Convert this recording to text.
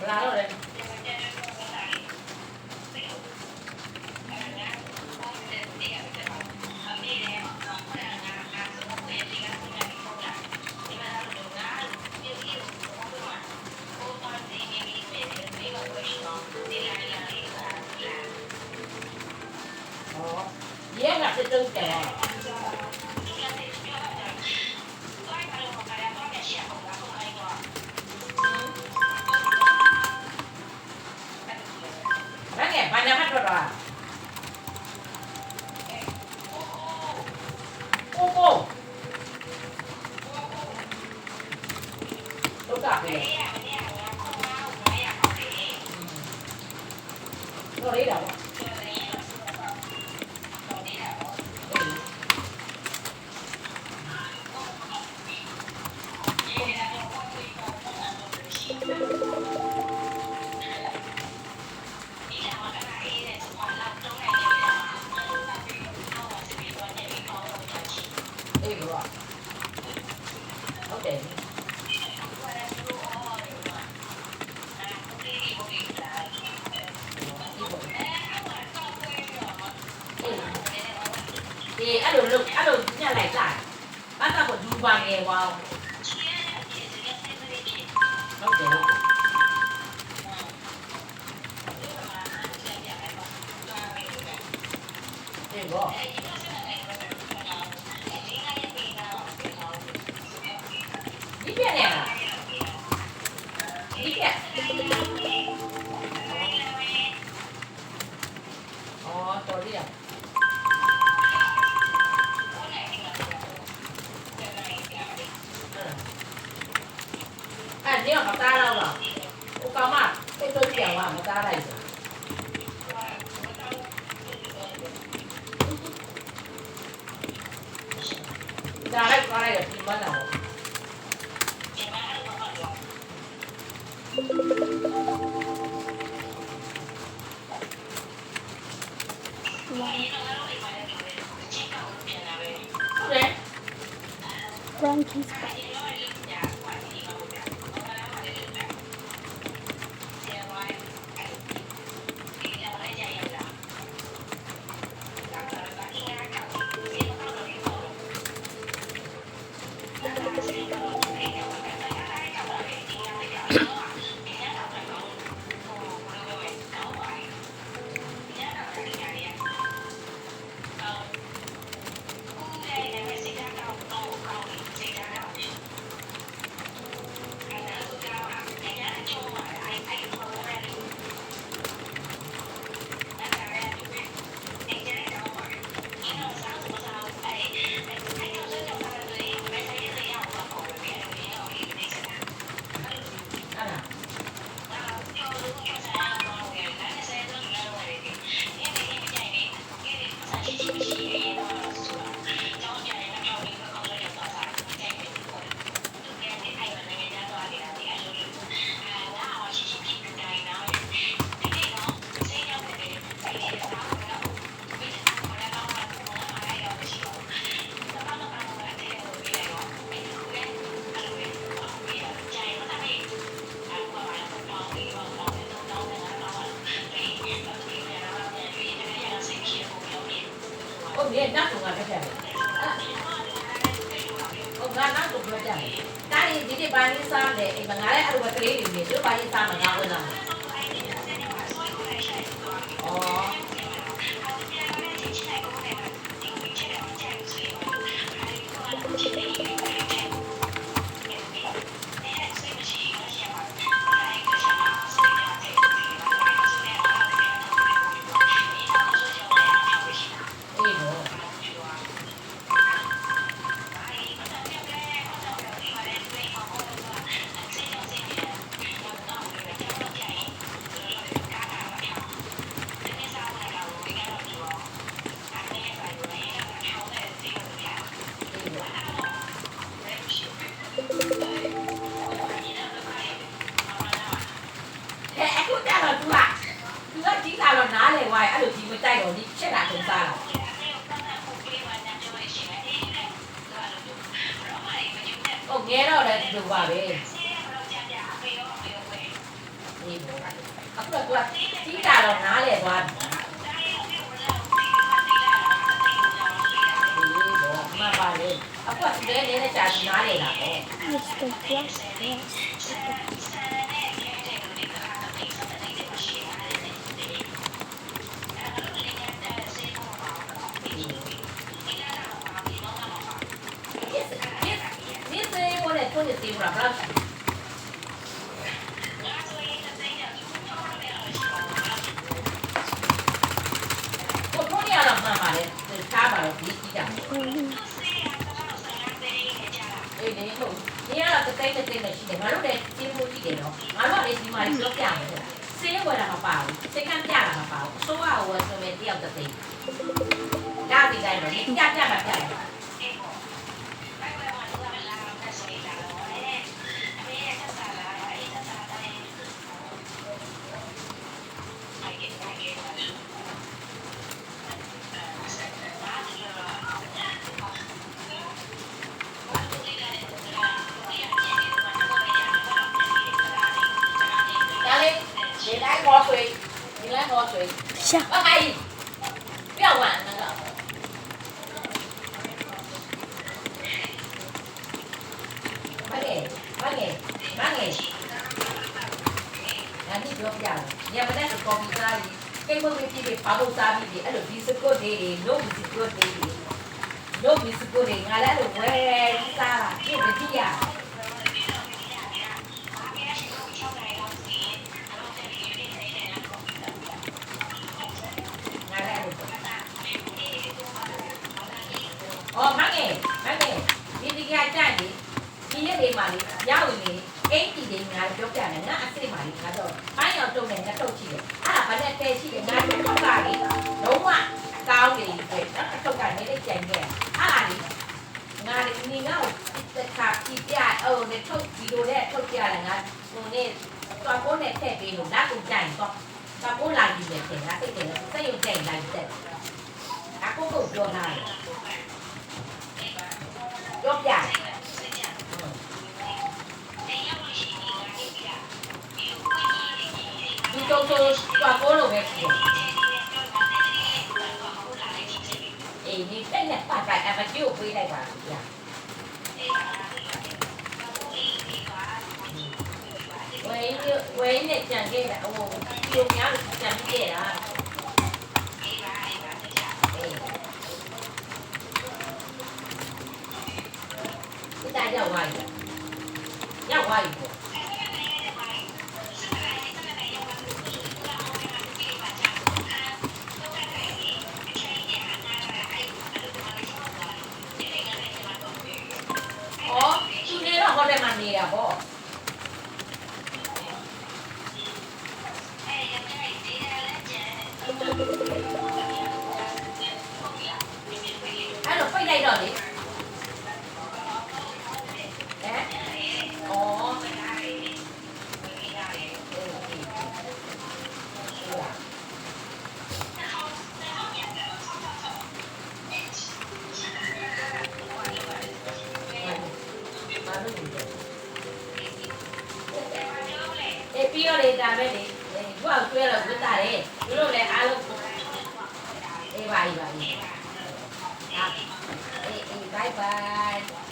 လာတော့တယ်ရဲကတက်တုံးတယ်ဘာနဲ့မှတ်တော့တာကိုတော့ကပဲတော့လေးတော့အဲ့လိုညက်လိုက်တာဘာသာကိုဒူပါငယ်ဝါဟုတ်တယ်ဒီဘောဒီပြနေလားဒီပြအော်တော်ရည်你要打了吧？我干嘛？被都讲完，我打来着。打来的，平板的。对。Frankie's那种啊，这些。哦，那种不这样。但是今天把你杀了，你们俺还有个可怜的，就把你杀了，俺会了。哦。ငဲတော့လည်းဒီလိုပါပဲ အေးပေါ့အခုတော့သူကကြီးတာတော့နားလေသွားပြီမပါလေအခုကတည်းကလည်းကြာနားလေလာပေါ့ Mr. Glass. Yes. 你这我来做的对不啦？不啦。我昨天了妈妈的，啥吧？你几点？哎，你好，你那个真的是的，马路的进步一点咯，马路的起码你都这样的，谁会那么包？谁敢这样那么包？说话我准备掉的对，哪里来的？你这样嘛这样。下。不要玩那个。慢点。你不要不要了，你要不然就高比啥的，根本没比的爬到啥比的，比是过的，no比是过的，no比是过的，俺来就喂啥，你不比呀？哦，慢点，你这个家的，你那里嘛的，要你。အိမ်တီတွေငါပြောပြတယ်ငါအစ်စ်မာလေးငါတော့ပိုင်းရောက်တုံးတယ်ငါတုတ်ချီတယ်အဲ့ဒါဘာနဲ့တဲချီတယ်ငါတို့ထောက်ကလေလုံးဝကောင်းတယ်ပဲအထောက်ကနေလေးကြံခဲ့အဲ့ဒါလေးငါလေးနေငါ့ကိုတစ်ခါကြည့်ပြနဲ့ထုတ်ဗီဒီယိုနဲ့ထုတ်ပြတယ်ငါဟိုနေ့သွားကိုနဲ့ထည့်ပေးလို့လက်ကိုကြိုင်တော့သွားကိုလာကြည့်တယ်ငါသိတယ်စိတ်ရုံကြိုင်လိုက်တယ်အခုကိုပြောတာပြောပြဒီတော့သွားကိုလိုပဲဖြစ်တယ်အေးဒီတက်နဲ့ပတ်ပတ်အမကျိုးပေးလိုက်ပါဗျာဝဲနဲ့ကြံခဲ့တာဟိုဒီလိုများကြံခဲ့တာဒီတိုင်းရောက်သွားပြီပေါ့ဟောတယ်မှာနေတာပေါ့အဲ့တော့ပိတ်လိုက်တော့လေပြီးတော့လေဒါပဲလေသူကကျွဲတော့ဝတ်တာလေသူတို့လည်းအားလုံးအေးပါအေး bye bye